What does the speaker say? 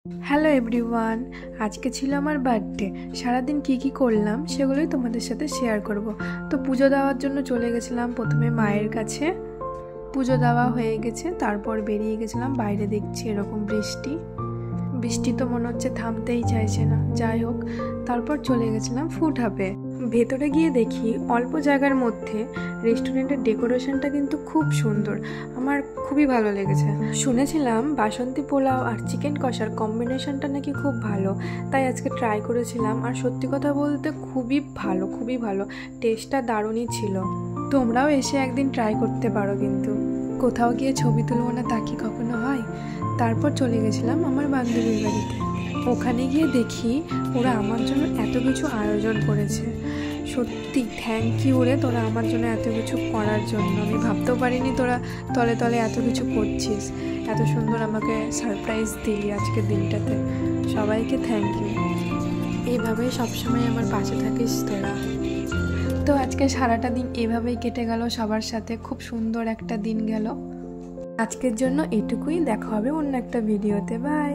Hello everyone, আজকে ছিল আমার বার্থডে। সারাদিন কি করলাম সেগুলোই তোমাদের সাথে শেয়ার করব। তো পুজো দেওয়ার জন্য চলে গেছিলাম প্রথমে মায়ের কাছে। পুজো দেওয়া হয়ে গেছে, তারপর বেরিয়ে গেছিলাম। বাইরে দেখছি এরকম বৃষ্টি তো মনে হচ্ছে থামতেই চাইছে না। যাই হোক, তারপর চলে গেছিলাম ফুড হাবে। ভেতরে গিয়ে দেখি অল্প জায়গার মধ্যে রেস্টুরেন্টের ডেকোরেশনটা কিন্তু খুব সুন্দর, আমার খুবই ভালো লেগেছে। শুনেছিলাম বাসন্তী পোলাও আর চিকেন কষার কম্বিনেশনটা নাকি খুব ভালো, তাই আজকে ট্রাই করেছিলাম। আর সত্যি কথা বলতে খুবই ভালো, টেস্টটা দারুণই ছিল। তোমরাও এসে একদিন ট্রাই করতে পারো। কিন্তু কোথাও গিয়ে ছবি তুলবো না তা কি কখনো হয়? তারপর চলে গেছিলাম আমার বান্ধবীর বাড়িতে। ওখানে গিয়ে দেখি ওরা আমার জন্য এত কিছু আয়োজন করেছে। সত্যি থ্যাংক ইউ রে, তোরা আমার জন্য এত কিছু করার জন্য। আমি ভাবতেও পারিনি তোরা তলে তলে এত কিছু করছিস, এত সুন্দর আমাকে সারপ্রাইজ দিলি আজকের দিনটাতে। সবাইকে থ্যাংক ইউ। এইভাবেই সবসময় আমার পাশে থাকিস তোরা। তো আজকে সারাটা দিন এভাবেই কেটে গেল সবার সাথে, খুব সুন্দর একটা দিন গেল। আজকের জন্য এটুকুই, দেখা হবে অন্য একটা ভিডিওতে। বাই।